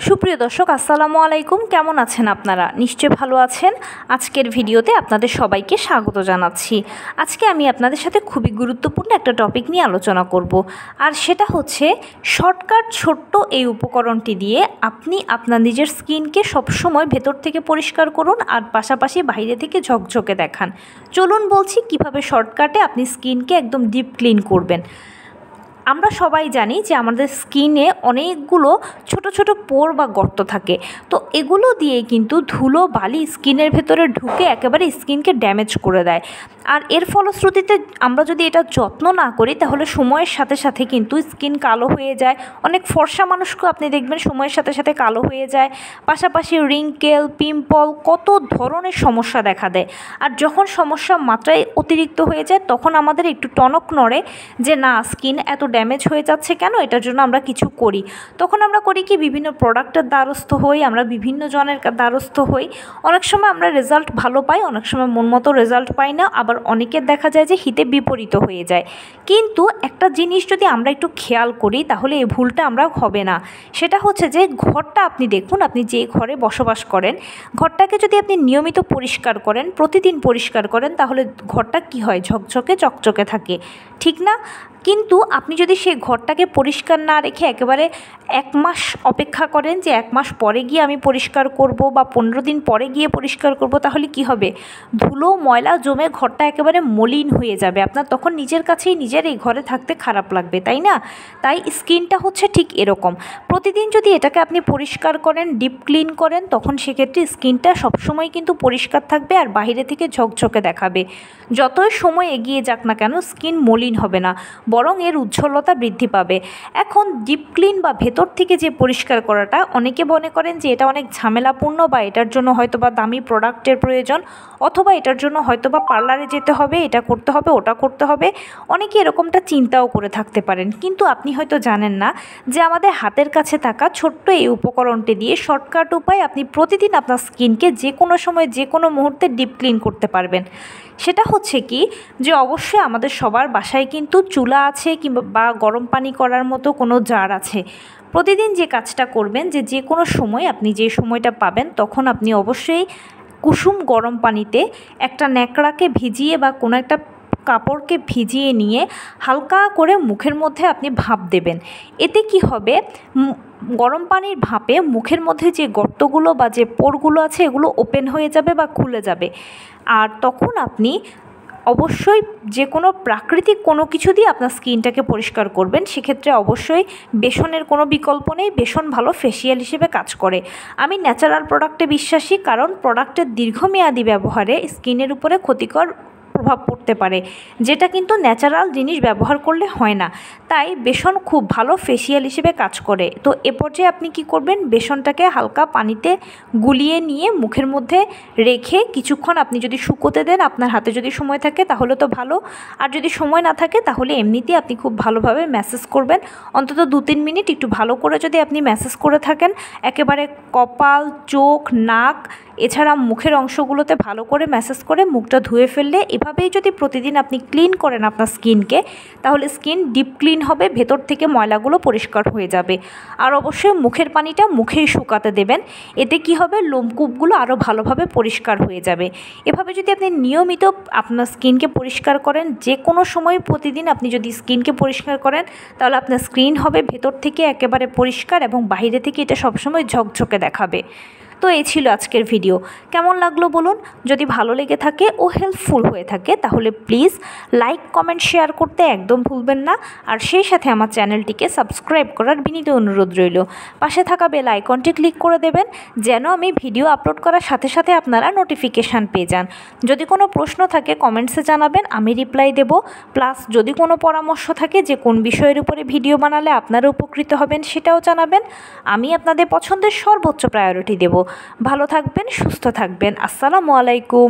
সুপ্রিয় দর্শক আসসালামু আলাইকুম, কেমন আছেন আপনারা? নিশ্চয়ই ভালো আছেন। আজকের ভিডিওতে আপনাদের সবাইকে স্বাগত জানাচ্ছি। আজকে আমি আপনাদের সাথে খুবই গুরুত্বপূর্ণ একটা টপিক নিয়ে আলোচনা করব, আর সেটা হচ্ছে শর্টকাট ছোট্ট এই উপকরণটি দিয়ে আপনি আপনার নিজের স্কিনকে সবসময় ভেতর থেকে পরিষ্কার করুন আর পাশাপাশি বাইরে থেকে ঝকঝকে দেখান। চলুন বলছি কিভাবে শর্টকাটে আপনি স্কিনকে একদম ডিপ ক্লিন করবেন। আমরা সবাই জানি যে আমাদের স্কিনে অনেকগুলো ছোট ছোট পোর বা গর্ত থাকে, তো এগুলো দিয়ে কিন্তু ধুলো বালি স্কিনের ভেতরে ঢুকে একেবারে স্কিনকে ড্যামেজ করে দেয়। আর এর ফলশ্রুতিতে আমরা যদি এটা যত্ন না করি তাহলে সময়ের সাথে সাথে কিন্তু স্কিন কালো হয়ে যায়। অনেক ফর্সা মানুষকেও আপনি দেখবেন সময়ের সাথে সাথে কালো হয়ে যায়। পাশাপাশি রিঙ্কেল, পিম্পল, কত ধরনের সমস্যা দেখা দেয়। আর যখন সমস্যা মাত্রায় অতিরিক্ত হয়ে যায় তখন আমাদের একটু টনক নড়ে যে না, স্কিন এত ড্যামেজ হয়ে যাচ্ছে কেন, এটার জন্য আমরা কিছু করি। তখন আমরা করি কি, বিভিন্ন প্রোডাক্টের দ্বারস্থ হই, আমরা বিভিন্ন জনের দ্বারস্থ হই। অনেক সময় আমরা রেজাল্ট ভালো পাই, অনেক সময় মন মতো রেজাল্ট পাই না, আবার অনেকের দেখা যায় যে হিতে বিপরীত হয়ে যায়। কিন্তু একটা জিনিস যদি আমরা একটু খেয়াল করি তাহলে এই ভুলটা আমরা হবে না। সেটা হচ্ছে যে ঘরটা আপনি দেখুন, আপনি যে ঘরে বসবাস করেন, ঘরটাকে যদি আপনি নিয়মিত পরিষ্কার করেন, প্রতিদিন পরিষ্কার করেন, তাহলে ঘরটা কি হয়, ঝকঝকে চকচকে থাকে, ঠিক না? কিন্তু আপনি যদি সেই ঘরটাকে পরিষ্কার না রেখে একেবারে 1 মাস অপেক্ষা করেন যে 1 মাস পরে গিয়ে আমি পরিষ্কার করব বা 15 দিন পরে গিয়ে পরিষ্কার করব, তাহলে কি হবে, ধুলো ময়লা জমে ঘরটা একেবারে মলিন হয়ে যাবে। আপনার তখন নিজের কাছেই নিজের এই ঘরে থাকতে খারাপ লাগবে, তাই না? তাই স্কিনটা হচ্ছে ঠিক এরকম। প্রতিদিন যদি এটাকে আপনি পরিষ্কার করেন, ডিপ ক্লিন করেন, তখন সেক্ষেত্রে স্কিনটা সবসময় কিন্তু পরিষ্কার থাকবে আর বাইরে থেকে ঝকঝকে দেখাবে। যতই সময় এগিয়ে যাক না কেন স্কিন মলিন হবে না, বরং এর উজ্জ্বলতা বৃদ্ধি পাবে। এখন ডিপ ক্লিন বা ভেতর থেকে যে পরিষ্কার করাটা, অনেকে মনে করেন যে এটা অনেক ঝামেলাপূর্ণ বা এটার জন্য হয়তোবা দামি প্রোডাক্টের প্রয়োজন, অথবা এটার জন্য হয়তোবা পার্লারে যেতে হবে, এটা করতে হবে, ওটা করতে হবে। অনেকে এরকমটা চিন্তাও করে থাকতে পারেন, কিন্তু আপনি হয়তো জানেন না যে আমাদের হাতের কাছে থাকা ছোট্ট এই উপকরণটি দিয়ে শর্টকাট উপায় আপনি প্রতিদিন আপনার স্কিনকে যে কোনো সময় যে কোনো মুহূর্তে ডিপ ক্লিন করতে পারবেন। সেটা হচ্ছে কি, যে অবশ্যই আমাদের সবার বাসায় কিন্তু চুলা আছে কিংবা গরম পানি করার মতো কোনো জার আছে। প্রতিদিন যে কাজটা করবেন, যে কোনো সময় আপনি যে সময়টা পাবেন তখন আপনি অবশ্যই কুসুম গরম পানিতে একটা ন্যাকড়াকে ভিজিয়ে বা কোনো একটা কাপড়কে ভিজিয়ে নিয়ে হালকা করে মুখের মধ্যে আপনি ভাপ দেবেন। এতে কি হবে, গরম পানির ভাপে মুখের মধ্যে যে গর্তগুলো বা যে পোরগুলো আছে এগুলো ওপেন হয়ে যাবে বা খুলে যাবে। আর তখন আপনি অবশ্যই যে কোনো প্রাকৃতিক কোনো কিছু দিয়ে আপনার স্কিনটাকে পরিষ্কার করবেন। সেক্ষেত্রে অবশ্যই বেসনের কোনো বিকল্প নেই, বেসন ভালো ফেসিয়াল হিসেবে কাজ করে। আমি ন্যাচারাল প্রোডাক্টে বিশ্বাসী, কারণ প্রোডাক্টের দীর্ঘমেয়াদী ব্যবহারে স্কিনের উপরে ক্ষতিকর প্রভাব পড়তে পারে, যেটা কিন্তু ন্যাচারাল জিনিস ব্যবহার করলে হয় না। তাই বেসন খুব ভালো ফেসিয়াল হিসেবে কাজ করে। তো এ পর্যায়ে আপনি কি করবেন, বেসনটাকে হালকা পানিতে গুলিয়ে নিয়ে মুখের মধ্যে রেখে কিছুক্ষণ আপনি যদি শুকোতে দেন, আপনার হাতে যদি সময় থাকে তাহলে তো ভালো, আর যদি সময় না থাকে তাহলে এমনিতেই আপনি খুব ভালোভাবে ম্যাসেজ করবেন। অন্তত 2-3 মিনিট একটু ভালো করে যদি আপনি ম্যাসেজ করে থাকেন, একেবারে কপাল, চোখ, নাক, এছাড়া মুখের অংশগুলোতে ভালো করে ম্যাসেজ করে মুখটা ধুয়ে ফেললে, এভাবেই যদি প্রতিদিন আপনি ক্লিন করেন আপনার স্কিনকে, তাহলে স্কিন ডিপ ক্লিন হবে, ভেতর থেকে ময়লাগুলো পরিষ্কার হয়ে যাবে। আর অবশ্যই মুখের পানিটা মুখেই শুকাতে দেবেন। এতে কি হবে, লোমকূপগুলো আরও ভালোভাবে পরিষ্কার হয়ে যাবে। এভাবে যদি আপনি নিয়মিত আপনার স্কিনকে পরিষ্কার করেন, যে কোনো সময় প্রতিদিন আপনি যদি স্কিনকে পরিষ্কার করেন, তাহলে আপনার স্কিন হবে ভেতর থেকে একেবারে পরিষ্কার এবং বাইরে থেকে এটা সবসময় ঝকঝকে দেখাবে। তো এই ছিল আজকের ভিডিও। কেমন লাগলো বলুন? যদি ভালো লেগে থাকে ও হেল্পফুল হয়ে থাকে তাহলে প্লিজ লাইক, কমেন্ট, শেয়ার করতে একদম ভুলবেন না। আর সেই সাথে আমার চ্যানেলটিকে সাবস্ক্রাইব করার বিনীত অনুরোধ রইল। পাশে থাকা বেল আইকনটি ক্লিক করে দেবেন যেন আমি ভিডিও আপলোড করার সাথে সাথে আপনারা নোটিফিকেশান পেয়ে যান। যদি কোনো প্রশ্ন থাকে কমেন্টসে জানাবেন, আমি রিপ্লাই দেব। প্লাস যদি কোনো পরামর্শ থাকে যে কোন বিষয়ের উপরে ভিডিও বানালে আপনারা উপকৃত হবেন সেটাও জানাবেন। আমি আপনাদের পছন্দের সর্বোচ্চ প্রায়োরিটি দেব। ভালো থাকবেন, সুস্থ থাকবেন। আসসালামু আলাইকুম।